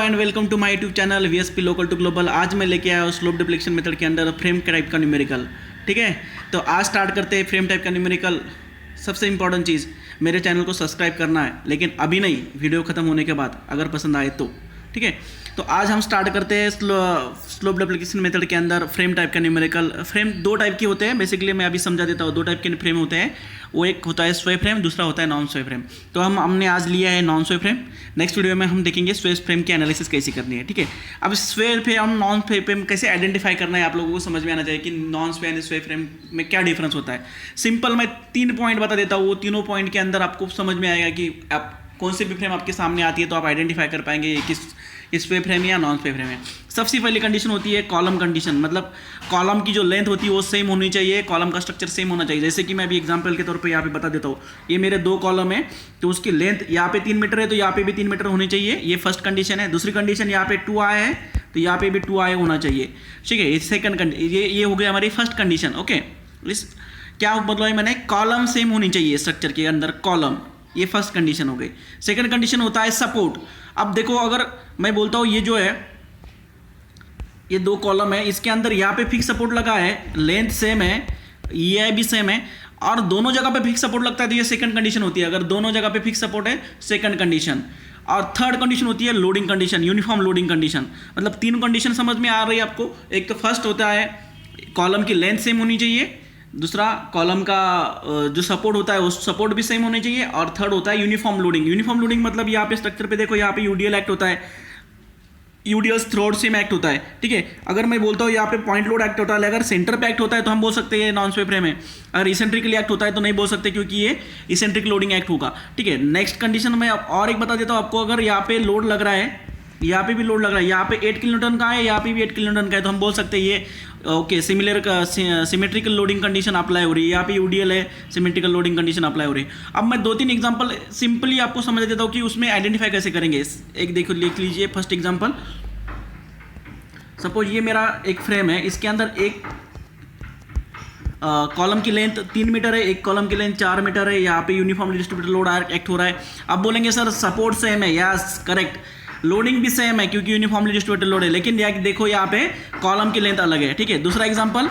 And welcome to my YouTube channel VSP local to global. आज मैं लेके आया हूँ स्लोप डिप्लेक्शन मेथड के अंदर फ्रेम टाइप का न्यूमेरिकल। ठीक है, तो आज स्टार्ट करते हैं फ्रेम टाइप का न्यूमेरिकल। सबसे इंपॉर्टेंट चीज़, मेरे चैनल को सब्सक्राइब करना है, लेकिन अभी नहीं, वीडियो ख़त्म होने के बाद, अगर पसंद आए तो। ठीक है, तो आज हम स्टार्ट करते हैं स्लोप डिप्लीकेशन मेथड के अंदर फ्रेम टाइप का न्यूमेरिकल। फ्रेम दो टाइप के होते हैं, बेसिकली मैं अभी समझा देता हूँ। दो टाइप के फ्रेम होते हैं, वो एक होता है स्वे फ्रेम, दूसरा होता है नॉन स्वे फ्रेम। तो हमने आज लिया है नॉन स्वे फ्रेम। नेक्स्ट वीडियो में हम देखेंगे स्वे फ्रेम की एनालिसिस कैसे करनी है। ठीक है, अब स्वे फ्रेम नॉन स्वे फ्रेम कैसे आइडेंटिफाई करना है, आप लोगों को समझ में आना चाहिए कि नॉन स्वे एंड स्वे फ्रेम में क्या डिफरेंस होता है। सिंपल मैं 3 पॉइंट बता देता हूँ, वो तीनों पॉइंट के अंदर आपको समझ में आएगा कि आप कौन सी भी फ्रेम आपके सामने आती है तो आप आइडेंटिफाई कर पाएंगे किस स्वे फ्रेम या नॉन स्वे फ्रेम है। सबसे पहली कंडीशन होती है कॉलम कंडीशन, मतलब कॉलम की जो लेंथ होती है वो सेम होनी चाहिए, कॉलम का स्ट्रक्चर सेम होना चाहिए। जैसे कि मैं अभी एग्जांपल के तौर पे यहाँ पे बता देता हूँ, ये मेरे 2 कॉलम है, तो उसकी लेंथ यहाँ पे 3 मीटर है, तो यहाँ पे भी 3 मीटर होनी चाहिए। ये फर्स्ट कंडीशन है। दूसरी कंडीशन, यहाँ पे 2i है, तो यहाँ पे भी 2i होना चाहिए। ठीक है, ये सेकंड ये हो गया हमारी फर्स्ट कंडीशन। ओके, इस क्या मतलब है, मैंने कॉलम सेम होनी चाहिए स्ट्रक्चर के अंदर, कॉलम, ये फर्स्ट कंडीशन हो गई। सेकंड कंडीशन होता है सपोर्ट। अब देखो, अगर मैं बोलता हूँ ये जो है, ये 2 कॉलम है, इसके अंदर यहाँ पे फिक्स सपोर्ट लगा है, लेंथ सेम है, ये भी सेम है, और दोनों जगह पे फिक्स सपोर्ट लगता है, तो ये सेकंड कंडीशन होती है। अगर दोनों जगह पे फिक्स सपोर्ट है, सेकंड कंडीशन। और थर्ड कंडीशन होती है loading condition, uniform loading condition. मतलब 3 कंडीशन समझ में आ रही है आपको। एक तो फर्स्ट होता है कॉलम की लेंथ सेम होनी चाहिए, दूसरा कॉलम का जो सपोर्ट होता है वो सपोर्ट भी सेम होनी चाहिए, और थर्ड होता है यूनिफॉर्म लोडिंग। यूनिफॉर्म लोडिंग मतलब यहाँ पे स्ट्रक्चर पे देखो, यहाँ पे यूडीएल एक्ट होता है, यूडीएल थ्रोड सेम एक्ट होता है। ठीक है, अगर मैं बोलता हूँ यहाँ पे पॉइंट लोड एक्ट होता है, अगर सेंटर पे एक्ट होता है तो हम बोल सकते हैं नॉन स्वे फ्रेम है। अगर इसेंट्रिकली एक्ट होता है तो नहीं बोल सकते, क्योंकि ये इसेंट्रिक लोडिंग एक्ट होगा। ठीक है, नेक्स्ट कंडीशन में और एक बता देता हूँ आपको। अगर यहाँ पे लोड लग रहा है, यहाँ पे भी लोड लग रहा है, यहाँ पे 8 किलोन्यूटन का है, यहाँ पे भी 8 किलोन्यूटन का है, तो हम बोल सकते हैं ये okay similar symmetrical loading condition apply हो रही है। यहाँ पे यूडीएल है, सिमेट्रिकल लोडिंग कंडीशन अप्लाई हो रही है। अब मैं 2-3 एग्जांपल सिंपली आपको समझ देता हूँ कि उसमें आइडेंटिफाई कैसे करेंगे। एक देखो, लिख लीजिए फर्स्ट एग्जांपल। सपोज ये मेरा एक फ्रेम है, इसके अंदर एक कॉलम की लेंथ 3 मीटर है, एक कॉलम की लेंथ 4 मीटर है, यहाँ पे यूनिफॉर्मली डिस्ट्रीब्यूटेड लोड एक्ट हो रहा है। अब बोलेंगे सर सपोर्ट सेम है, यस करेक्ट, लोडिंग भी सेम है क्योंकि यूनिफॉर्मली डिस्ट्रीब्यूटेड लोड है, लेकिन देखो यहाँ पे कॉलम की लेंथ अलग है। ठीक है, दूसरा एग्जांपल,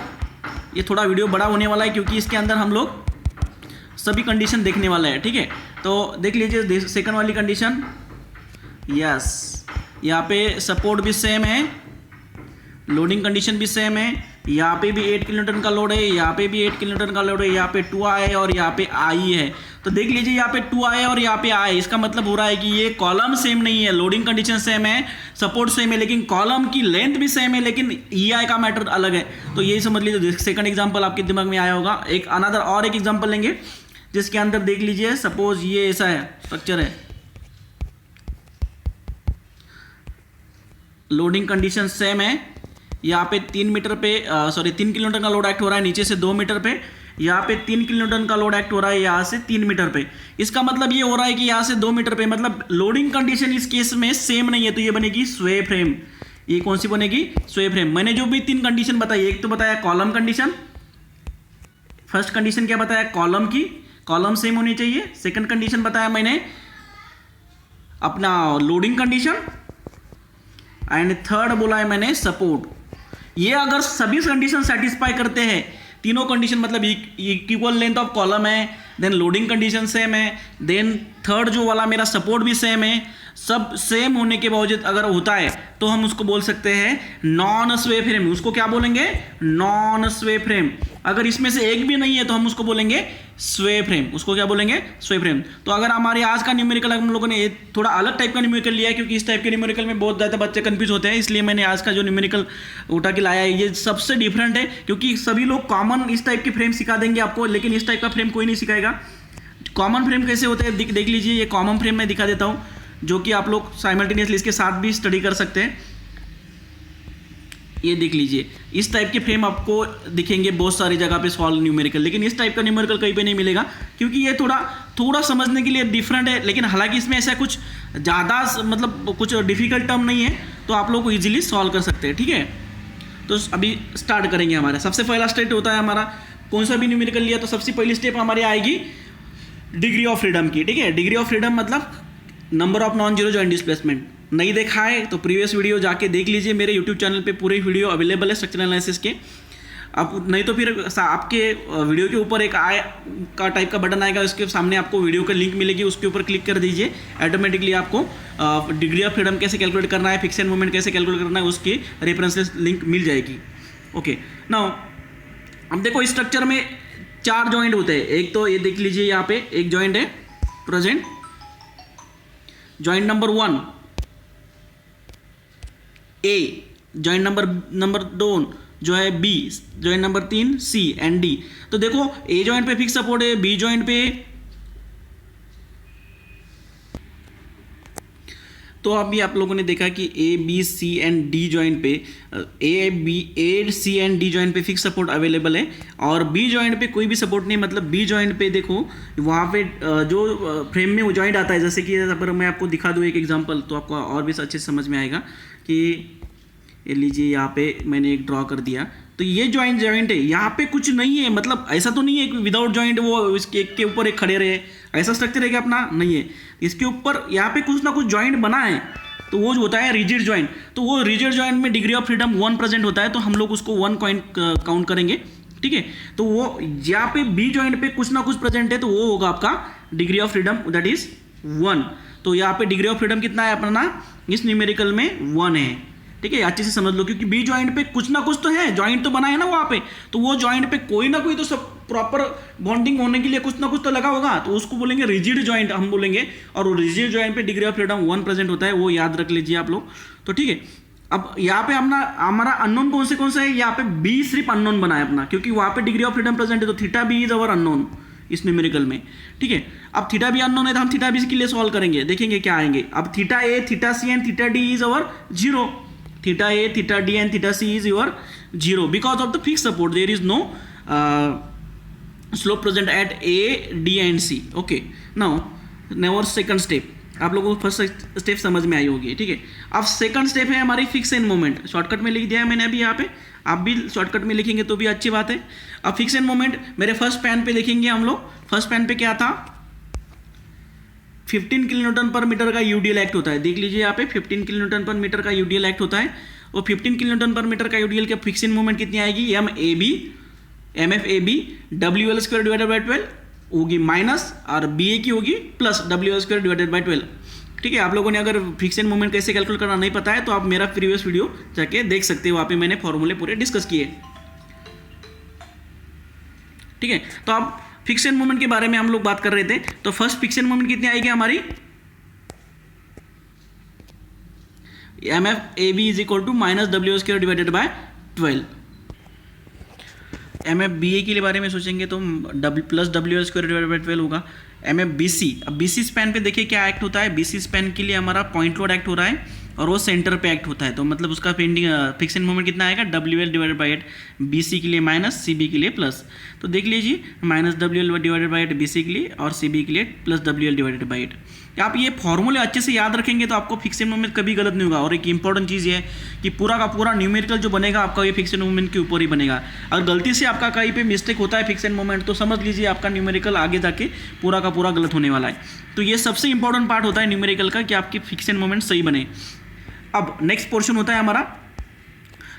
ये थोड़ा वीडियो बड़ा होने वाला है क्योंकि इसके अंदर हम लोग सभी कंडीशन देखने वाले हैं। ठीक है, तो देख लीजिए सेकंड वाली कंडीशन, यस यहाँ पे सपोर्ट भी सेम है, लोडिंग कंडीशन भी सेम है, यहाँ पे भी 8 किलोन्यूटन का लोड है, यहाँ पे भी 8 किलोन्यूटन का लोड है, यहाँ पे 2i है और यहाँ पे i है। तो देख लीजिए यहाँ पे 2i है और यहाँ पे i, इसका मतलब हो रहा है कि ये कॉलम सेम नहीं है, लोडिंग कंडीशन सेम है, सपोर्ट सेम है, लेकिन कॉलम की लेंथ भी सेम है, लेकिन ei का मैटर अलग है। तो यही समझ लीजिए, सेकंड एग्जांपल आपके दिमाग में आया होगा। एक अनदर और एक एग्जांपल लेंगे जिसके अंदर देख लीजिए, सपोज ये ऐसा है स्ट्रक्चर है, लोडिंग कंडीशन सेम है, यहाँ पे 3 मीटर पे 3 किलोमीटर का लोड एक्ट हो रहा है, नीचे से 2 मीटर पे, यहाँ पे 3 किलोमीटर का लोड एक्ट हो रहा है यहाँ से 3 मीटर पे। इसका मतलब ये हो रहा है कि यहाँ से 2 मीटर पे, मतलब लोडिंग कंडीशन इस केस में सेम नहीं है, तो ये बनेगी स्वे फ्रेम। ये कौन सी बनेगी? स्वे फ्रेम। मैंने जो भी 3 कंडीशन बताई, एक तो बताया कॉलम कंडीशन, फर्स्ट कंडीशन क्या बताया, कॉलम की, कॉलम सेम होनी चाहिए। सेकंड कंडीशन बताया मैंने अपना लोडिंग कंडीशन, एंड थर्ड बोला है मैंने सपोर्ट। ये अगर सभी कंडीशन सेटिस्फाई करते हैं, तीनों कंडीशन मतलब इक्वल लेंथ ऑफ कॉलम है, देन लोडिंग कंडीशन सेम है, देन थर्ड जो वाला मेरा सपोर्ट भी सेम है, सब सेम होने के बावजूद अगर होता है तो हम उसको बोल सकते हैं नॉन स्वे फ्रेम। उसको क्या बोलेंगे? नॉन स्वे फ्रेम। अगर इसमें से एक भी नहीं है तो हम उसको बोलेंगे स्वे फ्रेम। उसको क्या बोलेंगे? स्वे फ्रेम। तो अगर हमारे आज का न्यूमेरिकल हम लोगों ने थोड़ा अलग टाइप का न्यूमेरिकल लिया है, क्योंकि इस टाइप के न्यूमेरिकल में बहुत ज़्यादा बच्चे कंफ्यूज होते हैं, इसलिए मैंने आज का जो न्यूमेरिकल उठा के लाया है ये सबसे डिफरेंट है, क्योंकि सभी लोग कॉमन इस टाइप के फ्रेम सिखा देंगे आपको, लेकिन इस टाइप का फ्रेम कोई नहीं सिखाएगा। कॉमन फ्रेम कैसे होते हैं देख लीजिए, ये कॉमन फ्रेम मैं दिखा देता हूँ, जो कि आप लोग साइमल्टेनियसली इसके साथ भी स्टडी कर सकते हैं। ये देख लीजिए, इस टाइप के फ्रेम आपको दिखेंगे बहुत सारी जगह पे सॉल्व न्यूमेरिकल, लेकिन इस टाइप का न्यूमेरिकल कहीं पे नहीं मिलेगा, क्योंकि ये थोड़ा समझने के लिए डिफरेंट है। लेकिन हालांकि इसमें ऐसा कुछ ज़्यादा मतलब कुछ डिफिकल्ट टर्म नहीं है, तो आप लोग को ईजिली सॉल्व कर सकते हैं। ठीक है, तो अभी स्टार्ट करेंगे। हमारा सबसे पहला स्टेप होता है हमारा, कौन सा भी न्यूमेरिकल लिया तो सबसे पहली स्टेप हमारी आएगी डिग्री ऑफ फ्रीडम की। ठीक है, डिग्री ऑफ फ्रीडम मतलब number of non zero joint displacement. नहीं देखा है तो प्रीवियस वीडियो जाके देख लीजिए, मेरे यूट्यूब चैनल पे पूरे वीडियो अवेलेबल है स्ट्रक्चरल एनालिसिस के। अब नहीं तो फिर आपके वीडियो के ऊपर एक आई का टाइप का बटन आएगा, उसके सामने आपको वीडियो का लिंक मिलेगी, उसके ऊपर क्लिक कर दीजिए, ऑटोमेटिकली आपको डिग्री ऑफ फ्रीडम कैसे कैलकुलेट करना है, फिक्स एंड मोमेंट कैसे कैलकुलेट करना है, उसकी रेफरेंस लिंक मिल जाएगी। ओके, नाउ अब देखो इस स्ट्रक्चर में 4 जॉइंट होते हैं। एक तो ये देख लीजिए, यहाँ पे एक जॉइंट है present, joint number 1 A, joint number 2 जो है B, joint number 3 C and D. तो देखो ए जॉइंट पे फिक्स सपोर्ट है, बी जॉइंट पे, तो अभी आप लोगों ने देखा कि A B C and D joint पे A C and D joint पे फिक्स सपोर्ट अवेलेबल है, और बी जॉइंट पे कोई भी सपोर्ट नहीं। मतलब बी जॉइंट पे देखो वहाँ पे जो फ्रेम में वो जॉइंट आता है, जैसे कि अगर मैं आपको दिखा दूँ एक एग्जांपल तो आपको और भी अच्छे से समझ में आएगा कि ये लीजिए यहाँ पे मैंने एक ड्रॉ कर दिया, तो ये जॉइंट है, यहाँ पे कुछ नहीं है। मतलब ऐसा तो नहीं है कि विदाउट जॉइंट वो इसके एक के ऊपर एक खड़े रहे, ऐसा स्ट्रक्चर है कि अपना नहीं है। इसके ऊपर यहाँ पे कुछ ना कुछ जॉइंट बना है, तो वो जो होता है रिजिड जॉइंट। तो वो रिजिड जॉइंट में डिग्री ऑफ फ्रीडम 1 प्रेजेंट होता है, तो हम लोग उसको 1 काउंट करेंगे, ठीक है। तो वो यहाँ पे बी जॉइंट पे कुछ ना कुछ प्रेजेंट है, तो वो होगा आपका degree of freedom, that is 1। तो यहाँ पे डिग्री ऑफ फ्रीडम कितना है अपना, इस न्यूमेरिकल में 1 है, ठीक है। अच्छे से समझ लो, क्योंकि बी जॉइंट पे कुछ ना कुछ तो है, जॉइंट तो बना है ना वहाँ पे, तो वो जॉइंट पे कोई ना कोई तो सब प्रॉपर बॉन्डिंग होने के लिए कुछ ना कुछ तो लगा होगा, तो उसको बोलेंगे रिजिड जॉइंट हम बोलेंगे। और वो रिजिड जॉइंट पे डिग्री ऑफ फ्रीडम 1 प्रेजेंट होता है, वो याद रख लीजिए आप लोग, तो ठीक है। अब यहाँ पे हमारा अननोन कौन से है, यहाँ पे बी सिर्फ अननोन बना है अपना, क्योंकि वहाँ पे डिग्री ऑफ फ्रीडम प्रेजेंट है, तो theta B is our unknown इस न्यूमेरिकल में, ठीक है। अब थीटा बी अननोन है, तो हम थीटा बी के लिए सॉल्व करेंगे, देखेंगे क्या आएंगे। अब theta A, theta C and theta D is our 0, theta A, theta D and theta C is your 0 because of the fixed support. There is no slope present at A, D and C. Okay. Now second step. आप लोगों को first step समझ में आई होगी, ठीक है। अब second step है हमारी फिक्स एंड मोमेंट। शॉर्टकट में लिख दिया है मैंने अभी यहाँ पे, आप भी शॉर्टकट में लिखेंगे तो भी अच्छी बात है। अब फिक्स एंड मोमेंट मेरे फर्स्ट पैन पे लिखेंगे हम लोग। फर्स्ट पैन पे क्या था, 15 किलोन्यूटन पर मीटर का यूडीएल एक्ट होता है। देख लीजिए यहाँ पे 15 किलोन्यूटन पर मीटर का यूडीएल एक्ट होता है, और 15 किलोन्यूटन पर मीटर का यूडीएल के फिक्स एंड मोमेंट कितनी आएगी, M F A B W L square divided by 12 होगी माइनस, और बी ए की होगी plus W L square divided by 12, ठीक है। आप लोगों ने अगर फिक्स एंड मोमेंट कैसे कैलकुलेट करना नहीं पता है तो आप मेरा प्रीवियस वीडियो जाके देख सकते हो, वहाँ पे मैंने फॉर्मूले पूरे डिस्कस किए, ठीक है। तो आप फिक्स एंड मोमेंट के बारे में हम लोग बात कर रहे थे, तो फर्स्ट फिक्स एंड मोमेंट कितनी आएगी हमारी, M F A B is equal to minus W square divided by 12। M F B A के बारे में सोचेंगे तो plus W square divided by 12 होगा। एम एफ बी सी, अब बी सी स्पैन पे देखिए क्या एक्ट होता है, बी सी स्पैन के लिए हमारा पॉइंट लोड एक्ट हो रहा है, और वो सेंटर पे एक्ट होता है, तो मतलब उसका फिक्स एंड मोमेंट कितना आएगा, W L divided by 8, B C के लिए माइनस, सी बी के लिए प्लस। तो देख लीजिए minus W L divided by 8 B C के लिए, और सी बी के लिए plus W L divided by 8। आप ये फॉर्मूले अच्छे से याद रखेंगे तो आपको फिक्स एंड मोमेंट कभी गलत नहीं होगा। और एक इंपॉर्टेंट चीज़ ये है कि पूरा का पूरा न्यूमेरिकल जो बनेगा आपका ये फिक्स एंड मोमेंट के ऊपर ही बनेगा। अगर गलती से आपका कहीं पे मिस्टेक होता है फिक्स एंड मोमेंट, तो समझ लीजिए आपका न्यूमेरिकल आगे जाके पूरा का पूरा गलत होने वाला है। तो ये सबसे इंपॉर्टेंट पार्ट होता है न्यूमेरिकल का, कि आपकी फिक्स एंड मोमेंट सही बने। अब नेक्स्ट पोर्शन होता है हमारा,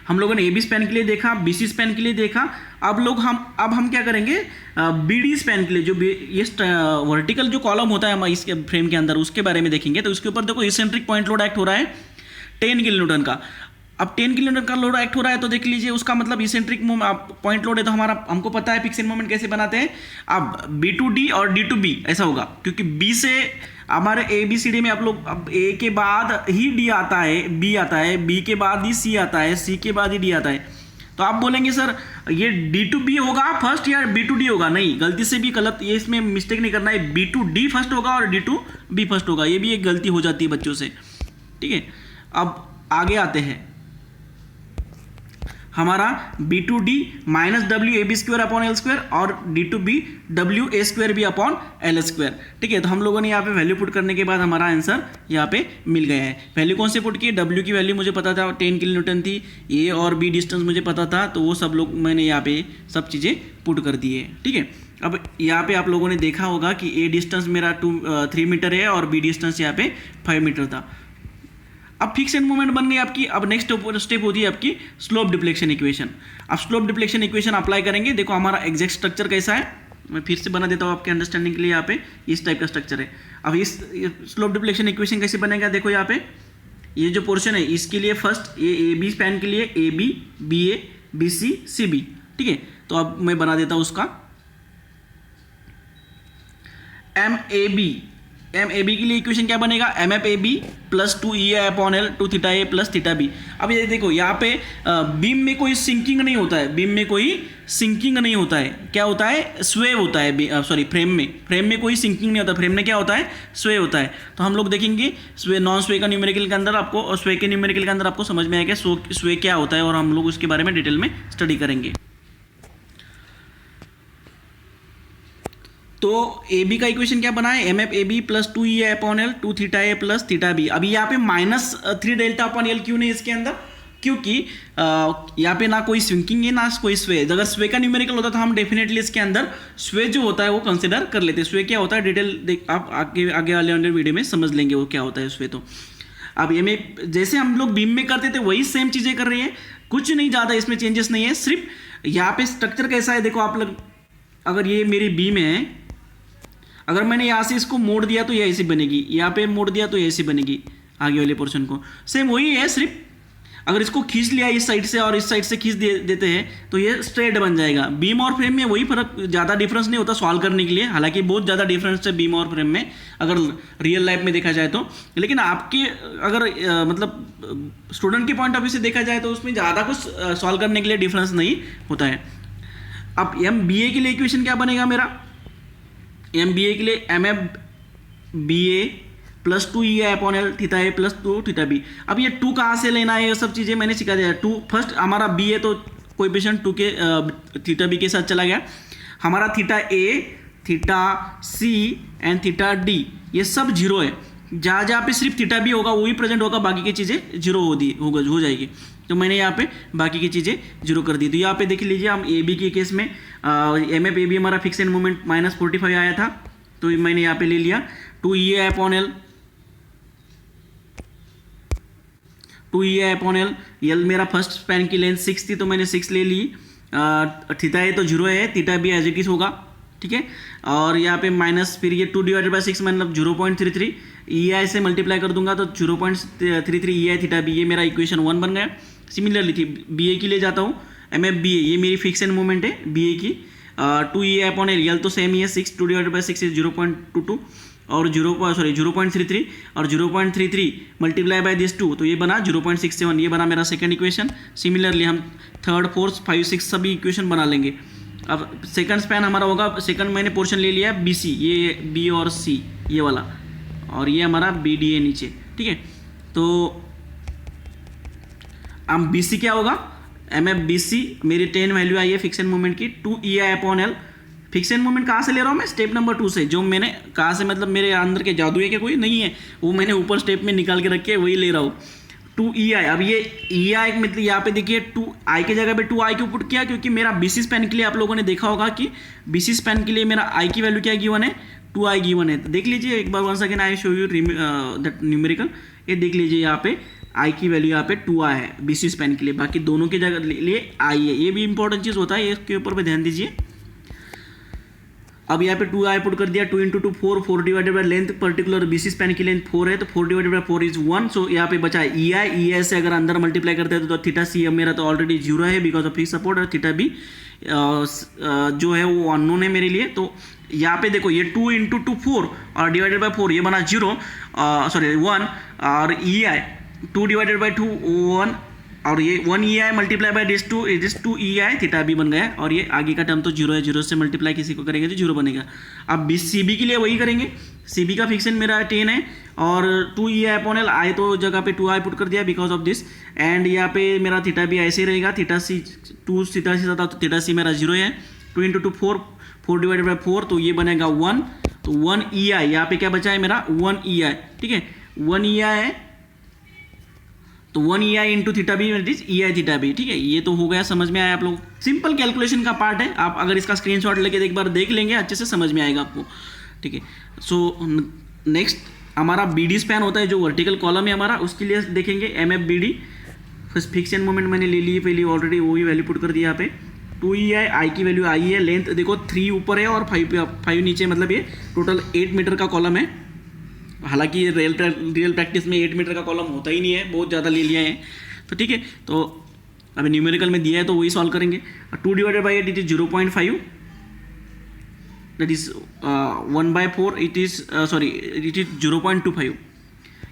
हम लोगों ने ए बी स्पैन के लिए देखा, बी सी स्पैन के लिए देखा। अब हम क्या करेंगे, बी डी स्पैन के लिए जो ये वर्टिकल जो कॉलम होता है हमारे इसके फ्रेम के अंदर, उसके बारे में देखेंगे। तो उसके ऊपर देखो इसेंट्रिक पॉइंट लोड एक्ट हो रहा है 10 किलो न्यूटन का। अब 10 किलो न्यूटन का लोड एक्ट हो रहा है, तो देख लीजिए उसका मतलब इसेंट्रिक पॉइंट लोड है, तो हमको पता है फिक्स एंड मोमेंट कैसे बनाते हैं। अब बी टू डी और डी टू बी ऐसा होगा, क्योंकि बी से हमारे ए बी सी डी में आप लोग, अब ए के बाद ही डी आता है, बी आता है, बी के बाद ही सी आता है, सी के बाद ही डी आता है। तो आप बोलेंगे सर ये डी टू बी होगा फर्स्ट या बी टू डी होगा, नहीं, गलती से भी गलत, ये इसमें मिस्टेक नहीं करना है, बी टू डी फर्स्ट होगा और डी टू बी फर्स्ट होगा। ये भी एक गलती हो जाती है बच्चों से, ठीक है। अब आगे आते हैं, हमारा B to D minus W A B square upon L square, और D to B W A square B upon L square, ठीक है। तो हम लोगों ने यहाँ पे वैल्यू पुट करने के बाद हमारा आंसर यहाँ पे मिल गया है। वैल्यू कौन से पुट की, डब्ल्यू की वैल्यू मुझे पता था 10 किलो न्यूटन थी, ए और बी डिस्टेंस मुझे पता था, तो वो सब लोग मैंने यहाँ पे सब चीज़ें पुट कर दी है, ठीक है। अब यहाँ पे आप लोगों ने देखा होगा कि ए डिस्टेंस मेरा 3 मीटर है और बी डिस्टेंस यहाँ पे 5 मीटर था। अब फिक्स एंड मोमेंट बन गई आपकी। अब नेक्स्ट स्टेप होती है आपकी स्लोप डिफ्लेक्शन इक्वेशन। अब स्लोप डिफ्लेक्शन इक्वेशन अप्लाई करेंगे। देखो हमारा एग्जैक्ट स्ट्रक्चर कैसा है, मैं फिर से बना देता हूँ आपके अंडरस्टैंडिंग के लिए। यहाँ पे इस टाइप का स्ट्रक्चर है। अब इस स्लोप डिफ्लेक्शन इक्वेशन कैसे बनेगा, देखो यहाँ पे ये जो पोर्शन है इसके लिए फर्स्ट ये ए बी स्पैन के लिए A B B A B C C B, ठीक है। तो अब मैं बना देता हूँ उसका एम ए बी के लिए इक्वेशन क्या बनेगा, M F A B plus 2 E upon L 2 theta A plus theta B. अब ये देखो यहाँ पे बीम में कोई सिंकिंग नहीं होता है, बीम में कोई सिंकिंग नहीं होता है, क्या होता है, स्वे होता है। सॉरी फ्रेम में कोई सिंकिंग नहीं होता, फ्रेम में क्या होता है, स्वे होता है। तो हम लोग देखेंगे स्वे नॉन स्वे का न्यूमेरिकल के अंदर आपको, और स्वे के न्यूमेरिकल के अंदर आपको समझ में आएगा स्वे क्या होता है, और हम लोग उसके बारे में डिटेल में स्टडी करेंगे। तो ए बी का इक्वेशन क्या बना है, M F A B plus 2 E upon L 2 theta A plus theta B. अभी यहाँ पे -3 डेल्टा अपॉन एल क्यों नहीं इसके अंदर, क्योंकि यहाँ पे ना कोई स्विंकिंग है ना कोई स्वे। अगर स्वे का न्यूमेरिकल होता तो हम डेफिनेटली इसके अंदर स्वे जो होता है वो कंसिडर कर लेते। स्वे क्या होता है डिटेल आप आगे वाले वीडियो में समझ लेंगे वो क्या होता है स्वे। तो अब ये में जैसे हम लोग बीम में करते थे वही सेम चीज़ें कर रही है, कुछ नहीं ज़्यादा इसमें चेंजेस नहीं है। सिर्फ यहाँ पे स्ट्रक्चर कैसा है देखो आप लोग, अगर ये मेरी बीम है, अगर मैंने यहाँ से इसको मोड़ दिया तो ये ऐसी बनेगी, यहाँ पे मोड़ दिया तो ये ऐसी बनेगी आगे वाले पोर्शन को। सेम वही है, सिर्फ अगर इसको खींच लिया इस साइड से और इस साइड से खींच देते हैं तो ये स्ट्रेट बन जाएगा। बीम और फ्रेम में वही फर्क, ज़्यादा डिफरेंस नहीं होता सॉल्व करने के लिए। हालांकि बहुत ज़्यादा डिफरेंस है बीम और फ्रेम में अगर रियल लाइफ में देखा जाए तो, लेकिन आपके अगर मतलब स्टूडेंट के पॉइंट ऑफ व्यू से देखा जाए तो उसमें ज़्यादा कुछ सॉल्व करने के लिए डिफरेंस नहीं होता है। अब एम बी ए के लिए इक्वेशन क्या बनेगा मेरा, एम बी ए के लिए M F B A plus 2 E upon L theta A plus 2 theta B. अब ये 2 कहाँ से लेना है, ये सब चीज़ें मैंने सिखा दिया। 2 फर्स्ट हमारा बी ए तो कोएफिशिएंट 2 के थीटा बी के साथ चला गया। हमारा theta A, theta C and theta D ये सब जीरो है। जहाँ जहाँ पे सिर्फ थीटा बी होगा वही प्रेजेंट होगा, बाकी की चीज़ें जीरो हो जाएगी। तो मैंने यहाँ पे बाकी की चीज़ें जीरो कर दी। तो यहाँ पे देख लीजिए हम ए बी के केस में एम एफ ए बी हमारा फिक्स एंड मोमेंट -45 आया था, तो मैंने यहाँ पे ले लिया 2 E upon L, 2 E upon L. L मेरा फर्स्ट स्पैन की लेंथ 6 थी तो मैंने 6 ले ली। थीटा ए तो जीरो है, theta B as it is होगा, ठीक है। और यहाँ पे माइनस फिर ये 2 डिवाइडेड बाई 6 मतलब 0.33 ई आई से मल्टीप्लाई कर दूंगा तो 0.33 ई आई थीटा बी, ये मेरा इक्वेशन 1 बन गया। सिमिलरली थी बी ए के लिए जाता हूँ, एम एफ बी ए ये मेरी फिक्स एंड मोमेंट है बी ए की। 2 ई अपॉन एल तो सेम ही है, 6 2 डिवाइडेड बाई 6 इज 0.22 और 0.33 और 0.33 मल्टीप्लाई बाय दिस 2 तो ये बना 0.67, ये बना मेरा सेकंड इक्वेशन। सिमिलरली हम थर्ड, फोर्थ, 5, 6 सभी इक्वेशन बना लेंगे। अब सेकंड स्पैन हमारा होगा, सेकंड मैंने पोर्शन ले लिया बी सी, ये बी और सी ये वाला, और ये हमारा बी डी ए नीचे, ठीक है। तो अब बी सी क्या होगा, एम एफ बी सी मेरी 10 वैल्यू आई है फिक्स एंड मोमेंट की 2 E I upon L. Fix end moment कहाँ से ले रहा हूँ मैं, स्टेप नंबर 2 से, जो मैंने कहाँ से मतलब मेरे अंदर के जादू है क्या कोई नहीं है, वो मैंने ऊपर स्टेप में निकाल के रखे वही ले रहा हूँ 2 ई आई। अब ये ई आई मतलब यहाँ पे देखिए 2 आई की जगह पे 2 आई क्यों पुट किया, क्योंकि मेरा बीसी स्पैन के लिए आप लोगों ने देखा होगा कि बीसी स्पैन के लिए मेरा आई की वैल्यू क्या गिवन है, 2 आई गिवन है। तो देख लीजिए एक बार, once again I show you that numerical, ये देख लीजिए यहाँ पे आई की वैल्यू यहाँ पे 2 आई है बीसी स्पैन के लिए, बाकी दोनों की जगह लिए आई है। ये भी इंपॉर्टेंट चीज़ होता है, इसके ऊपर पे ध्यान दीजिए। अब यहाँ पे 2 आई पुट कर दिया, 2 × 2 4, 4 divided by length particular BC span की लेंथ 4 है तो 4 डिवाइडेड बाय 4 इज 1। सो यहाँ पे बचा है ई आई से अगर अंदर मल्टीप्लाई करते हैं तो थीटा सी मेरा तो ऑलरेडी 0 है बिकॉज ऑफ फिक्स सपोर्ट, और थीटा बी जो है वो अननोन है मेरे लिए। तो यहाँ पे देखो ये 2 × 2 4 और डिवाइडेड बाय 4 ये बना 0 सॉरी 1, और ई आई 2 डिवाइडेड बाय 2 1 और ये 1 E I multiply by this 2 E I theta B बन गया। और ये आगे का टर्म तो 0 है, 0 से मल्टीप्लाई किसी को करेंगे तो 0 बनेगा। अब बी सी बी के लिए वही करेंगे, सी बी का फिक्सन मेरा 10 है और 2 ई आई अपॉन एल, आई तो जगह पे 2 आई पुट कर दिया बिकॉज ऑफ दिस, एंड यहाँ पे मेरा थीटा बी ऐसे ही रहेगा, थीटा सी 2 थीटा सी था तो थीटा सी मेरा 0 है। 2 × 2 4, 4 डिवाइडेड बाय 4 तो ये बनेगा 1, तो 1 ई आई, यहाँ पे क्या बचा है मेरा 1 ई आई, ठीक है 1 ई आई है तो 1 E I into theta B E I theta B, ठीक है। ये तो हो गया, समझ में आया आप लोग, सिंपल कैलकुलेशन का पार्ट है। आप अगर इसका स्क्रीनशॉट लेके एक बार देख लेंगे अच्छे से समझ में आएगा आपको, ठीक है। सो नेक्स्ट हमारा बी डी स्पैन होता है जो वर्टिकल कॉलम है हमारा, उसके लिए देखेंगे M F B D. First fiction moment मैंने ले ली पहले ऑलरेडी, वही वैल्यू पुट कर दिया यहाँ पे। 2EI, आई की वैल्यू आई है, लेंथ देखो 3 ऊपर है और 5 नीचे, मतलब ये टोटल 8 मीटर का कॉलम है। हालांकि रियल प्रैक्टिस में 8 मीटर का कॉलम होता ही नहीं है, बहुत ज़्यादा ले लिया है। तो ठीक है, तो अभी न्यूमेरिकल में दिया है तो वही सॉल्व करेंगे। 2 divided by 8 it is 0.5, that is 1/4 it is sorry it is 0.25।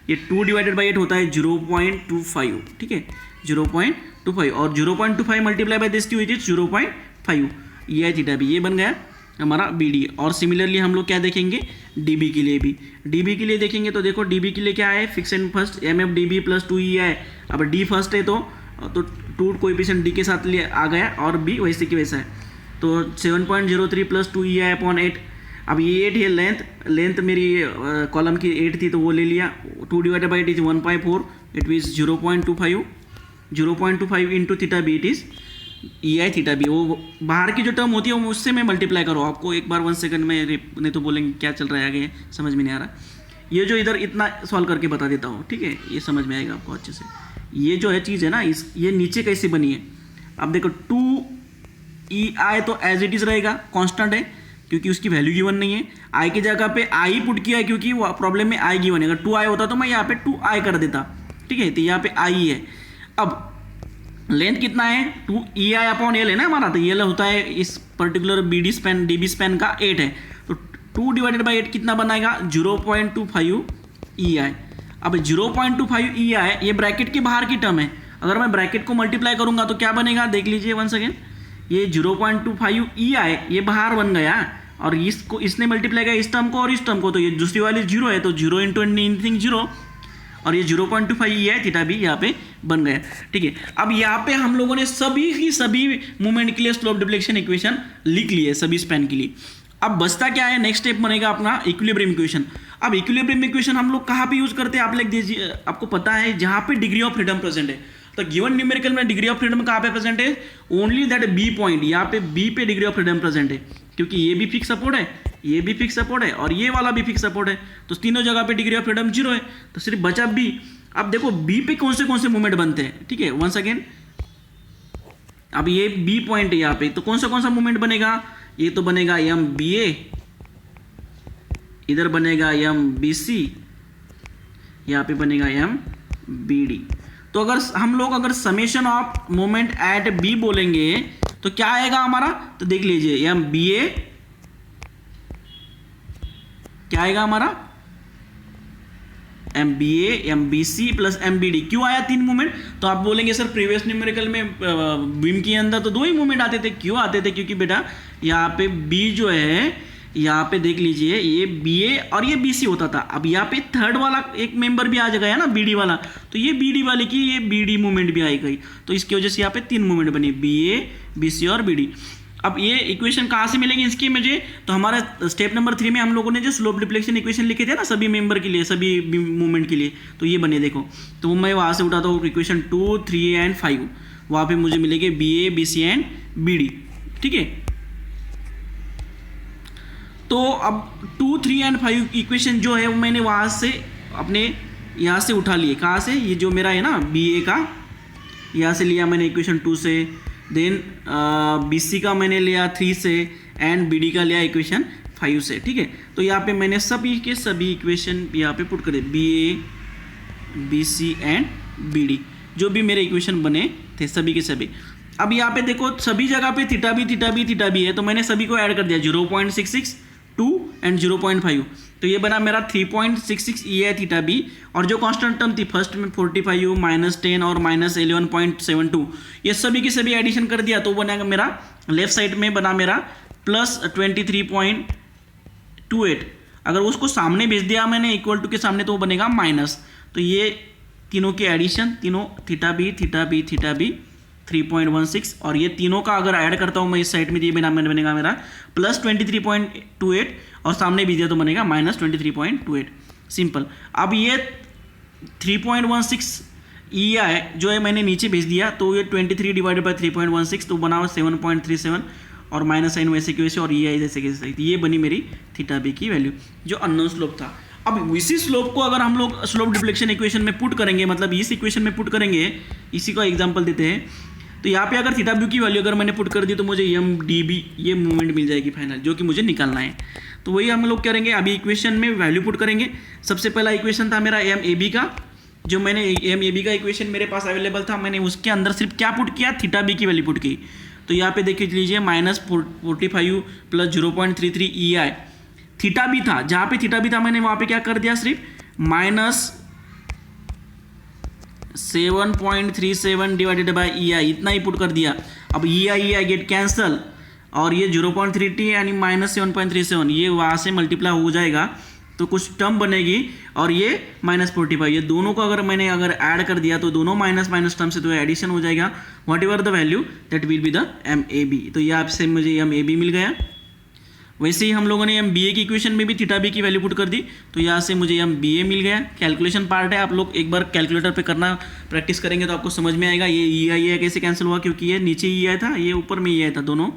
ये 2 डिवाइडेड बाई 8 होता है 0.25, ठीक है 0.25, और 0.25 multiply by this 2 it is 0.5। ये है थीटा बी, ये बन गया हमारा बी डी। और सिमिलरली हम लोग क्या देखेंगे डी बी के लिए भी, डी बी के लिए देखेंगे तो देखो डी बी के लिए क्या है, fix end first M F D B plus 2EI। अब डी फर्स्ट है तो 2 कोएफिशिएंट डी के साथ लिए आ गया और बी वैसे की वैसा है, तो 7.03 प्लस 2EI अपॉन 8। अब ये 8 है लेंथ मेरी कॉलम की 8 थी तो वो ले लिया। 2 divided by 8 is 1/4, it means 0.25 into theta B, it is EI theta B. वो बाहर की जो टर्म होती है वो उससे मैं मल्टीप्लाई करो, आपको एक बार 1 सेकंड में नहीं तो बोलेंगे क्या चल रहा है आगे, समझ में नहीं आ रहा। ये जो इधर इतना सॉल्व करके बता देता हूँ, ठीक है, ये समझ में आएगा आपको अच्छे से। ये जो है चीज़ है ना, ये नीचे कैसे बनी है। अब देखो 2EI तो एज इट इज़ रहेगा, कांस्टेंट है क्योंकि उसकी वैल्यू गिवन नहीं है। आई की जगह पे आई पुट किया है क्योंकि वो प्रॉब्लम में आई गिवन है। अगर 2I होता तो मैं यहाँ पे 2I कर देता, ठीक है, तो यहाँ पे आई है। अब लेंथ कितना है 2EI अपॉन एल है ना हमारा, तो एल होता है इस particular B D span D B span का 8 है, तो 2 डिवाइडेड बाई 8 कितना बनाएगा 0.25 EI। अब 0.25 EI ये ब्रैकेट के बाहर की टर्म है, अगर मैं ब्रैकेट को मल्टीप्लाई करूंगा तो क्या बनेगा देख लीजिए वंस अगेन। ये 0.25 EI ये बाहर बन गया और इसको इसने मल्टीप्लाई किया इस टर्म को और इस टर्म को, तो ये दूसरी वाली 0 है तो 0 इंटू एनीथिंग 0, और ये 0.25 EI थीटा भी यहाँ पे बन गया, ठीक है। अब यहाँ पे हम लोगों ने सभी की सभी मूवमेंट के लिए स्लोप डिफ्लेक्शन इक्वेशन लिख ली है सभी स्पैन के लिए। अब बचता क्या है, नेक्स्ट स्टेप बनेगा अपना इक्विलिब्रियम इक्वेशन। अब इक्विलिब्रियम इक्वेशन हम लोग कहाँ पे यूज करते हैं आप लिख दीजिए, आपको पता है जहाँ पे डिग्री ऑफ फ्रीडम प्रेजेंट है। तो गिवन न्यूमेरिकल में डिग्री ऑफ फ्रीडम कहाँ पे प्रेजेंट है, ओनली दैट बी पॉइंट, यहाँ पे बी पे डिग्री ऑफ फ्रीडम प्रेजेंट है, क्योंकि ये भी फिक्स सपोर्ट है, ये भी फिक्स सपोर्ट है और ये वाला भी फिक्स सपोर्ट है, तो तीनों जगह पे डिग्री ऑफ फ्रीडम 0 है, तो सिर्फ बचा बी। अब देखो बी पे कौन से मूवमेंट बनते हैं, ठीक है, वंस अगेन अब ये बी पॉइंट है यहाँ पे, तो कौन सा मूवमेंट बनेगा, ये तो बनेगा एम बी ए, इधर बनेगा एम बी सी, यहाँ पे बनेगा एम बी डी। तो अगर हम लोग अगर summation of moment at B बोलेंगे तो क्या आएगा हमारा, तो देख लीजिए एम बी ए क्या आएगा हमारा M B A M B C plus M B D. क्यों आया 3 मूवमेंट, तो आप बोलेंगे सर प्रीवियस न्यूमेरिकल में बीम के अंदर तो 2 ही मूवमेंट आते थे। क्यों आते थे, क्योंकि बेटा यहाँ पे बी जो है यहाँ पे देख लीजिए ये बी ए और ये बी सी होता था। अब यहाँ पे थर्ड वाला एक मेंबर भी आ जाएगा ना बी डी वाला, तो ये बी डी वाले की ये बी डी मूवमेंट भी आई गई, तो इसकी वजह से यहाँ पे 3 मूवमेंट बनी बी ए बी सी और बी डी। अब ये इक्वेशन कहाँ से मिलेगी इसकी मुझे, तो हमारा स्टेप नंबर 3 में हम लोगों ने जो स्लोप डिफ्लेक्शन इक्वेशन लिखे थे ना सभी मेंबर के लिए सभी मूवमेंट के लिए, तो ये बने देखो, तो मैं वहाँ से उठाता हूँ इक्वेशन 2, 3 एंड 5, वहाँ पे मुझे मिलेंगे B A B C and B D, ठीक है। तो अब 2, 3 एंड 5 इक्वेशन जो है वो मैंने वहाँ से अपने यहाँ से उठा लिए, कहाँ से, ये जो मेरा है ना बी ए का यहाँ से लिया मैंने इक्वेशन 2 से, देन बी सी का मैंने लिया 3 से एंड बी डी का लिया इक्वेशन 5 से, ठीक है। तो यहाँ पे मैंने सभी के सभी इक्वेशन यहाँ पे पुट करे B A B C and B D, जो भी मेरे इक्वेशन बने थे सभी के सभी। अब यहाँ पे देखो सभी जगह पे थीटा बी है, तो मैंने सभी को ऐड कर दिया 0.66, 2 एंड 0.5, तो ये बना मेरा 3.66 EI थीटा बी। और जो कांस्टेंट टर्म थी फर्स्ट में 45 -10 और -11.72, ये सभी की सभी एडिशन कर दिया तो बनेगा मेरा लेफ्ट साइड में बना मेरा प्लस 23.28। अगर उसको सामने भेज दिया मैंने इक्वल टू के सामने तो वो बनेगा माइनस, तो ये तीनों की एडिशन, तीनों थीटा बी 3.16, और ये तीनों का अगर ऐड करता हूँ मैं इस साइड में, ये बनेगा मेरा प्लस 23.28 और सामने भी दिया तो बनेगा माइनस 23.28, सिंपल। अब ये 3.16 EI जो है मैंने नीचे भेज दिया, तो ये 23 डिवाइडेड बाई 3.16 तो बना 7.37 और माइनस साइन वैसे की वैसे और EI जैसे कैसे, ये बनी मेरी थीटा बी की वैल्यू जो अननोन स्लोप था। अब इसी स्लोप को अगर हम लोग स्लोप डिफ्लेक्शन इक्वेशन में पुट करेंगे, मतलब इस इक्वेशन में पुट करेंगे, इसी का एग्जांपल देते हैं, तो यहाँ पे अगर थीटा ब्यू की वैल्यू अगर मैंने पुट कर दी तो मुझे एम डी बी ये मूवमेंट मिल जाएगी फाइनल, जो कि मुझे निकालना है। तो वही हम लोग करेंगे, अभी इक्वेशन में वैल्यू पुट करेंगे। सबसे पहला इक्वेशन था मेरा एम ए बी का, जो मैंने एम ए बी का इक्वेशन मेरे पास अवेलेबल था, मैंने उसके अंदर सिर्फ क्या पुट किया, थीटा बी की वैल्यू पुट की। तो यहाँ पे देख लीजिए -45 प्लस 0.33 ई आई थीटा भी था, जहाँ पे थीटा भी था मैंने वहाँ पे क्या कर दिया, सिर्फ -7.37 डिवाइडेड बाई ई आई, इतना ही पुट कर दिया। अब ई आई गेट कैंसल और ये 0.30 यानी -7.37 ये वहाँ से मल्टीप्लाई हो जाएगा तो कुछ टर्म बनेगी और ये -45, ये दोनों को अगर मैंने ऐड कर दिया तो दोनों माइनस टर्म से तो एडिशन हो जाएगा। Whatever the value that will be the M A B. तो ये आपसे मुझे एम ए बी मिल गया। वैसे ही हम लोगों ने एम बी ए की इक्वेशन में भी थीटा बी की वैल्यू पुट कर दी, तो यहाँ से मुझे एम बी ए मिल गया। कैलकुलेशन पार्ट है, आप लोग एक बार कैलकुलेटर पे करना प्रैक्टिस करेंगे तो आपको समझ में आएगा ये ई आई है कैसे कैंसिल हुआ, क्योंकि ये नीचे ई आई था, ये ऊपर में ई आई था, दोनों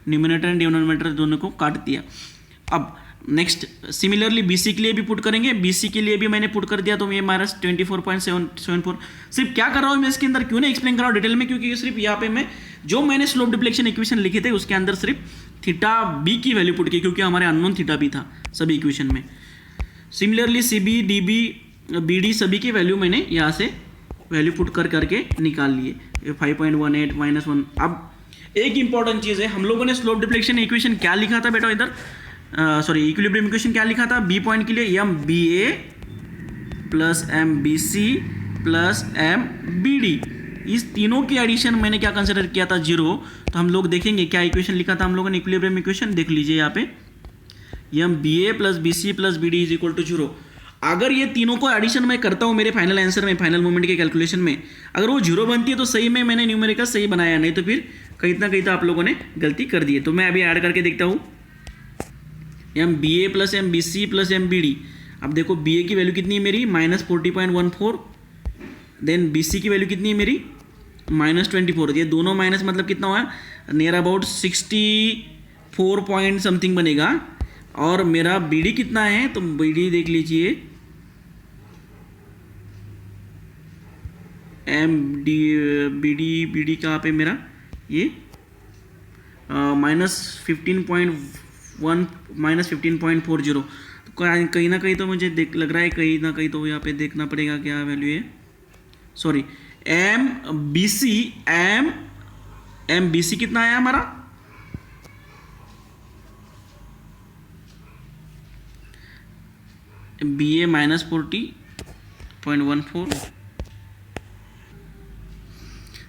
न्यूमिनेटर एंड डिनोमिनेटर दोनों को काट दिया। अब नेक्स्ट सिमिलरली बीसी के लिए भी पुट करेंगे। बीसी के लिए भी मैंने पुट कर दिया, तो ये -24.774। सिर्फ क्या कर रहा हूँ मैं इसके अंदर, क्यों नहीं एक्सप्लेन कर रहा हूँ डिटेल में, क्योंकि सिर्फ यहाँ पे मैं जो मैंने स्लोप डिफ्लेक्शन इक्वेशन लिखे थे उसके अंदर सिर्फ थीटा बी की वैल्यू पुट की, क्योंकि हमारे अननोन थीटा बी था सभी इक्वेशन में। Similarly C B D B B D सभी की वैल्यू मैंने यहाँ से वैल्यू पुट करके निकाल लिए, 5.18 -1। अब एक इंपॉर्टेंट चीज़ है, हम लोगों ने स्लोप डिफ्लेक्शन इक्वेशन क्या लिखा था बेटा इधर, सॉरी इक्विलिब्रियम इक्वेशन क्या लिखा था, बी पॉइंट के लिए M B A plus M B C plus M B D, इस तीनों की एडिशन मैंने क्या कंसिडर किया था, 0। तो हम लोग देखेंगे क्या इक्वेशन लिखा था हम लोगों ने, इक्विलिब्रियम इक्वेशन देख लीजिए यहाँ पे, M B A plus B C plus B D is equal to 0। अगर ये तीनों को एडिशन मैं करता हूँ मेरे फाइनल आंसर में, फाइनल मोमेंट के कैलकुलेशन में, अगर वो 0 बनती है तो सही में मैंने न्यूमेरिकल सही बनाया, नहीं तो फिर कहीं ना कहीं तो आप लोगों ने गलती कर दी है। तो मैं अभी ऐड करके देखता हूँ, M B A plus M B C plus M B D. अब देखो बी ए की वैल्यू कितनी है मेरी, -40.14, देन बी सी की वैल्यू कितनी है मेरी, -24। ये दोनों माइनस मतलब कितना हुआ, नियर अबाउट 64 पॉइंट समथिंग बनेगा। और मेरा बी डी कितना है, तो बी डी देख लीजिए, एम डी बी डी कहाँ पे मेरा, ये -15.40। तो कहीं ना कहीं तो मुझे लग रहा है कहीं ना कहीं तो यहाँ पे देखना पड़ेगा क्या वैल्यू है, सॉरी एम बी सी कितना आया हमारा, बी ए -40.14।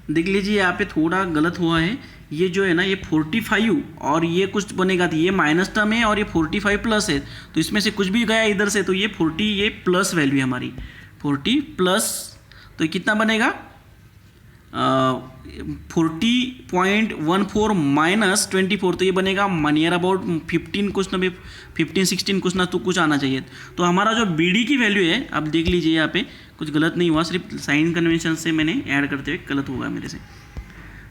देख लीजिए यहाँ पे थोड़ा गलत हुआ है, ये जो है ना ये 45 और ये कुछ बनेगा, तो ये माइनस टर्म है और ये 45 प्लस है, तो इसमें से कुछ भी गया इधर से, तो ये 40 ये प्लस वैल्यू है हमारी, 40 प्लस, तो ये कितना बनेगा 40.14 माइनस 24, तो ये बनेगा नियर अबाउट 15 कुछ ना, 15-16 कुछ ना तो कुछ आना चाहिए। तो हमारा जो बी डी की वैल्यू है, आप देख लीजिए यहाँ पे कुछ गलत नहीं हुआ, सिर्फ साइन कन्वेंशन से मैंने ऐड करते हुए गलत होगा मेरे से।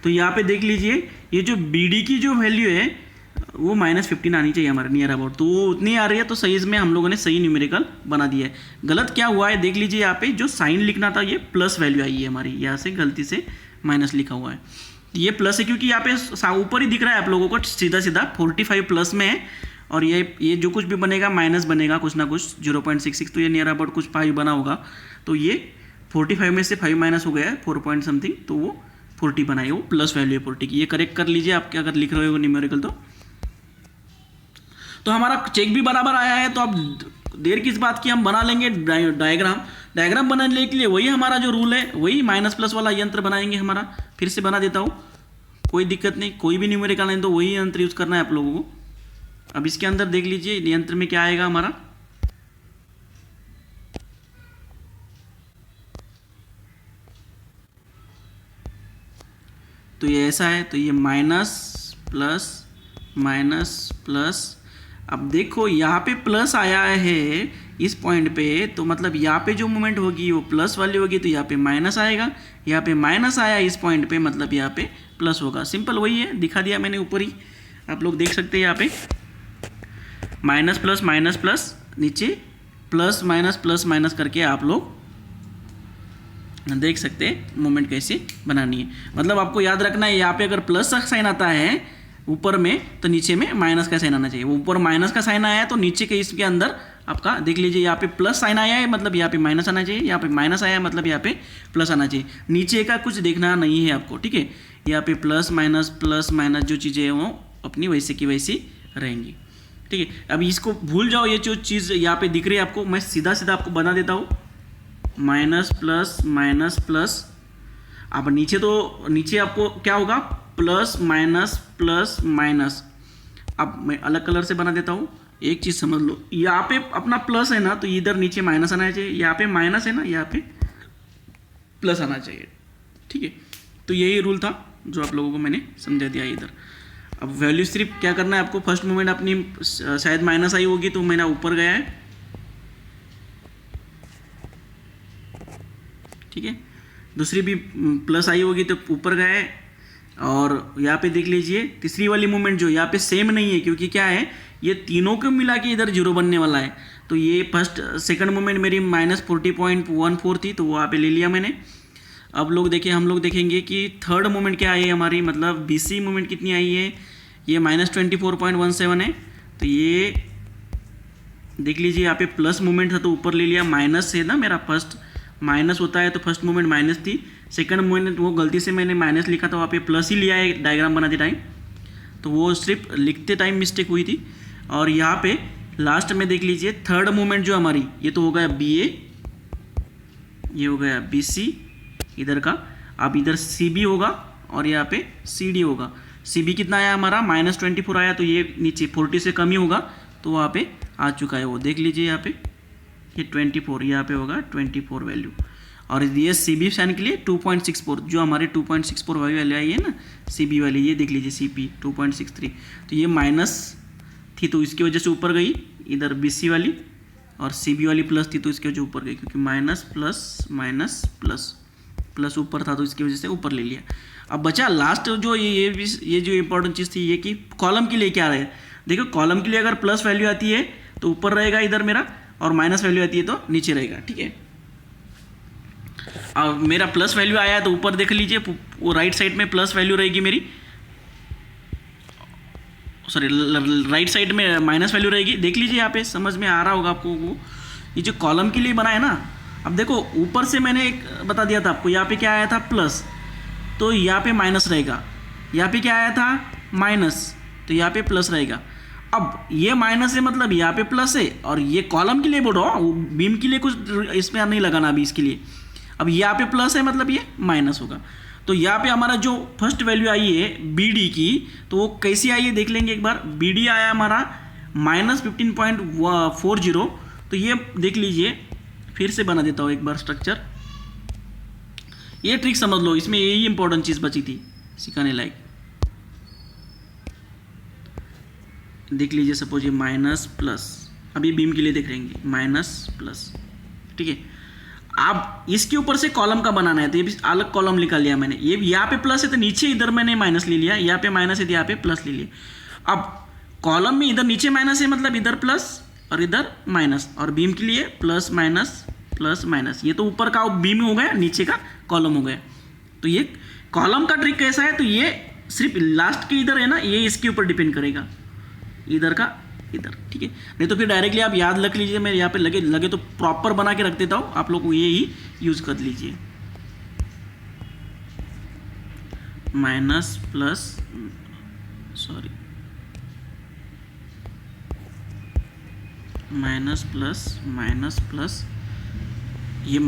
तो यहाँ पे देख लीजिए ये जो बी डी की जो वैल्यू है वो -15 आनी चाहिए हमारे नियर अबाउट, तो वो उतनी आ रही है, तो सही में हम लोगों ने सही न्यूमेरिकल बना दिया है। गलत क्या हुआ है देख लीजिए, यहाँ पे जो साइन लिखना था ये प्लस वैल्यू आई है हमारी, यहाँ से गलती से माइनस लिखा हुआ है, ये प्लस है क्योंकि यहाँ पे ऊपर ही दिख रहा है आप लोगों को सीधा 45 प्लस में है, और ये जो कुछ भी बनेगा माइनस बनेगा कुछ ना कुछ 0.66, तो ये नियर अबाउट कुछ 5 बना होगा, तो ये 45 में से 5 माइनस हो गया है 4 पॉइंट समथिंग, तो वो 40 बनाई, वो प्लस वैल्यू है 40 की। ये करेक्ट कर लीजिए आप अगर लिख रहे हो न्यूमेरिकल तो हमारा चेक भी बराबर आया है। तो अब देर किस बात की, हम बना लेंगे डायग्राम बनाने के लिए वही हमारा जो रूल है, वही माइनस प्लस वाला यंत्र बनाएंगे हमारा। फिर से बना देता हूँ, कोई दिक्कत नहीं, कोई भी न्यूमेरिकल नहीं तो वही यंत्र यूज़ करना है आप लोगों को। अब इसके अंदर देख लीजिए यंत्र में क्या आएगा हमारा, तो ये ऐसा है, तो ये माइनस प्लस। अब देखो यहाँ पे प्लस आया है इस पॉइंट पे, तो मतलब यहाँ पे जो मोमेंट होगी वो प्लस वाली होगी, तो यहाँ पे माइनस आएगा, यहाँ पे माइनस आया इस पॉइंट पे, मतलब यहाँ पे प्लस होगा। सिंपल वही है, दिखा दिया मैंने ऊपर ही, आप लोग देख सकते हैं यहाँ पे माइनस प्लस नीचे प्लस माइनस करके आप लोग देख सकते हैं मूवमेंट कैसे बनानी है। मतलब आपको याद रखना है, यहाँ पे अगर प्लस का साइन आता है ऊपर में तो नीचे में माइनस का साइन आना चाहिए। ऊपर माइनस का साइन आया है तो नीचे के इसके अंदर आपका देख लीजिए, यहाँ पे प्लस साइन आया है मतलब यहाँ पे माइनस आना चाहिए, यहाँ पे माइनस आया है मतलब यहाँ पे प्लस आना चाहिए। नीचे का कुछ देखना नहीं है आपको, ठीक है। यहाँ पे प्लस माइनस जो चीज़ें हैं वो अपनी वैसे की वैसी रहेंगी, ठीक है। अब इसको भूल जाओ, ये जो चीज़ यहाँ पे दिख रही है आपको, मैं सीधा आपको बना देता हूँ, माइनस प्लस। अब नीचे आपको क्या होगा, प्लस माइनस। अब मैं अलग कलर से बना देता हूँ। एक चीज़ समझ लो, यहाँ पे अपना प्लस है ना तो इधर नीचे माइनस आना चाहिए, यहाँ पे माइनस है ना यहाँ पे प्लस आना चाहिए, ठीक है। तो यही रूल था जो आप लोगों को मैंने समझा दिया इधर। अब वैल्यू सिर्फ क्या करना है आपको, फर्स्ट मोमेंट अपनी शायद माइनस आई होगी तो मैंने ऊपर गया है, ठीक है। दूसरी भी प्लस आई होगी तो ऊपर गया है। और यहाँ पे देख लीजिए तीसरी वाली मूवमेंट जो यहाँ पे सेम नहीं है, क्योंकि क्या है ये तीनों को मिला के इधर जीरो बनने वाला है। तो ये सेकंड मूवमेंट मेरी -40.14 थी तो वहाँ पे ले लिया मैंने। अब हम लोग देखेंगे कि थर्ड मूवमेंट क्या आई है हमारी, मतलब BC मूवमेंट कितनी आई है, ये -24.17 है। तो ये देख लीजिए यहाँ पे प्लस मूवमेंट था तो ऊपर ले लिया, माइनस है ना, मेरा फर्स्ट माइनस होता है तो फर्स्ट मूवमेंट माइनस थी, सेकंड मूवमेंट वो गलती से मैंने माइनस लिखा था, वहाँ पे प्लस ही लिया है डायग्राम बनाते टाइम, तो वो सिर्फ लिखते टाइम मिस्टेक हुई थी। और यहाँ पे लास्ट में देख लीजिए थर्ड मूवमेंट जो हमारी, ये तो हो गया BA, ये हो गया BC इधर का। अब इधर CB होगा और यहाँ पे CD होगा। CB कितना आया हमारा, -24 आया, तो ये नीचे 40 से कम ही होगा तो वहाँ पे आ चुका है वो, देख लीजिए यहाँ पे ये 24, यहाँ पे होगा 24 वैल्यू। और ये CB साइन के लिए 2.64, जो हमारे 2.64 वैल्यू आई है ना CB वाली, ये देख लीजिए CP 2.63, तो ये माइनस थी तो इसकी वजह से ऊपर गई इधर BC वाली, और CB वाली प्लस थी तो इसकी वजह से ऊपर गई, क्योंकि माइनस प्लस ऊपर था तो इसकी वजह से ऊपर ले लिया। अब बचा लास्ट जो ये जो इंपॉर्टेंट चीज़ थी ये कि कॉलम के लिए क्या है। देखो कॉलम के लिए अगर प्लस वैल्यू आती है तो ऊपर रहेगा इधर मेरा, और माइनस वैल्यू आती है तो नीचे रहेगा, ठीक है। अब मेरा प्लस वैल्यू आया है तो ऊपर देख लीजिए वो राइट साइड में प्लस वैल्यू रहेगी मेरी, सॉरी राइट साइड में माइनस वैल्यू रहेगी। देख लीजिए यहाँ पे समझ में आ रहा होगा आपको, वो ये जो कॉलम के लिए बना है ना। अब देखो ऊपर से मैंने एक बता दिया था आपको, यहाँ पे क्या आया था प्लस, तो यहाँ पे माइनस रहेगा, यहाँ पे क्या आया था माइनस, तो यहाँ पे प्लस रहेगा। अब ये माइनस है मतलब यहाँ पे प्लस है, और ये कॉलम के लिए बोल रहा हूँ, बीम के लिए कुछ इसमें नहीं लगाना अभी इसके लिए। अब यहाँ पे प्लस है मतलब ये माइनस होगा। तो यहाँ पे हमारा जो फर्स्ट वैल्यू आई है BD की, तो वो कैसी आई है देख लेंगे एक बार। BD आया हमारा -15.40, तो ये देख लीजिए, फिर से बना देता हूँ एक बार स्ट्रक्चर। ये ट्रिक समझ लो, इसमें यही इंपॉर्टेंट चीज़ बची थी सिखाने लायक। देख लीजिए सपोज ये माइनस प्लस, अभी बीम के लिए देख रहेंगे -+, ठीक है। अब इसके ऊपर से कॉलम का बनाना है तो ये भी अलग कॉलम निकाल लिया मैंने। ये यहाँ पे प्लस है तो नीचे इधर मैंने माइनस ले लिया, यहाँ पे माइनस है तो यहाँ पे प्लस ले लिया। अब कॉलम में इधर नीचे माइनस है मतलब इधर प्लस और इधर माइनस, और बीम के लिए प्लस ये तो ऊपर का बीम हो गया, नीचे का कॉलम हो गया। तो ये कॉलम का ट्रिक कैसा है, तो ये सिर्फ लास्ट के इधर है ना, ये इसके ऊपर डिपेंड करेगा, इधर का इधर, ठीक है। नहीं तो फिर डायरेक्टली आप याद रख लीजिए, मैं यहाँ पे लगे तो प्रॉपर बना के रख देता हूँ, आप लोग को ये ही यूज कर लीजिए। माइनस ये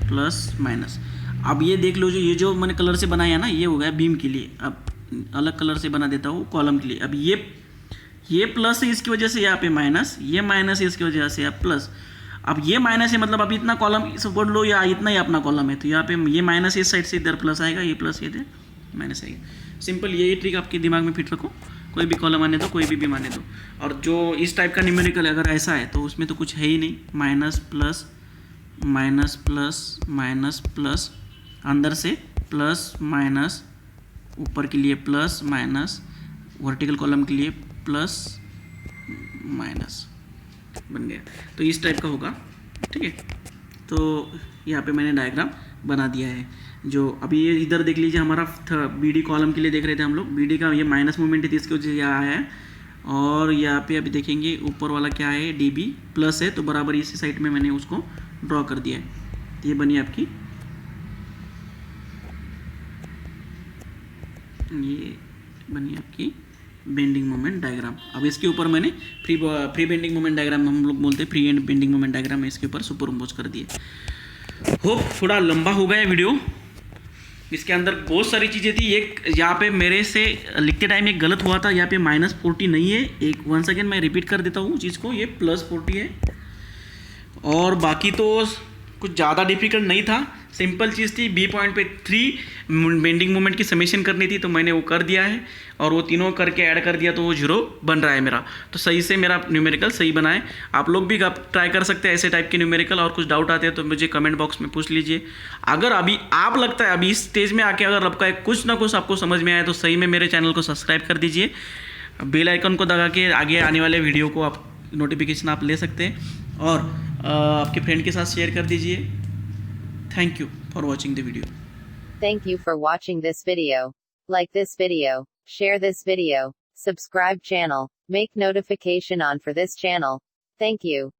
प्लस। अब ये देख लो, ये जो मैंने कलर से बनाया ना, ये हो गया बीम के लिए। अब अलग कलर से बना देता हूँ कॉलम के लिए। अब ये प्लस है इसकी वजह से यहाँ पे माइनस, ये माइनस है इसकी वजह से यहाँ प्लस। अब ये माइनस है मतलब अब इतना कॉलम सपोर्ट लो, या इतना ही अपना कॉलम है, तो यहाँ पे ये माइनस इस साइड से इधर प्लस आएगा, ये प्लस इधर माइनस आएगा। सिंपल यही ट्रिक आपके दिमाग में फिट रखो, कोई भी कॉलम आने दो, कोई भी आने दो। और जो इस टाइप का न्यूमेरिकल अगर ऐसा है तो उसमें तो कुछ है ही नहीं, माइनस प्लस अंदर से प्लस माइनस, ऊपर के लिए प्लस माइनस, वर्टिकल कॉलम के लिए प्लस माइनस, बन गया। तो इस टाइप का होगा, ठीक है। तो यहाँ पे मैंने डायग्राम बना दिया है। जो अभी ये इधर देख लीजिए, हमारा BD कॉलम के लिए देख रहे थे हम लोग, BD का ये माइनस मूवमेंट है, इसकी वजह से यहाँ आया है। और यहाँ पे अभी देखेंगे ऊपर वाला क्या है, DB प्लस है, तो बराबर इसी साइड में मैंने उसको ड्रॉ कर दिया है। तो ये बनी आपकी, ये बनी आपकी बेंडिंग मोमेंट डायग्राम। अब इसके ऊपर मैंने फ्री बेंडिंग मोमेंट डायग्राम हम लोग बोलते हैं, free and bending moment diagram है, इसके ऊपर सुपरइम्पोज कर दिए। होप थोड़ा लंबा हो गया वीडियो, इसके अंदर बहुत सारी चीज़ें थी। एक यहाँ पे मेरे से लिखते टाइम एक गलत हुआ था, यहाँ पे -40 नहीं है, एक वंस अगेन मैं रिपीट कर देता हूँ चीज़ को, ये +40 है। और बाकी तो कुछ ज़्यादा डिफिकल्ट नहीं था, सिंपल चीज़ थी। बी पॉइंट पे 3 बेंडिंग मोमेंट की समेशन करनी थी, तो मैंने वो कर दिया है, और वो तीनों करके ऐड कर दिया, तो वो 0 बन रहा है मेरा। तो सही से मेरा न्यूमेरिकल सही बना है। आप लोग भी ट्राई कर सकते हैं ऐसे टाइप के न्यूमेरिकल, और कुछ डाउट आते हैं तो मुझे कमेंट बॉक्स में पूछ लीजिए। अगर अभी आप लगता है अभी इस स्टेज में आके अगर आपका कुछ ना कुछ आपको समझ में आया, तो सही में मेरे चैनल को सब्सक्राइब कर दीजिए, बेल आइकन को दबा के आगे आने वाले वीडियो को आप नोटिफिकेशन आप ले सकते हैं, और आपके फ्रेंड के साथ शेयर कर दीजिए। Thank you for watching the video. Thank you for watching this video. Like this video, share this video, subscribe channel, make notification on for this channel. Thank you.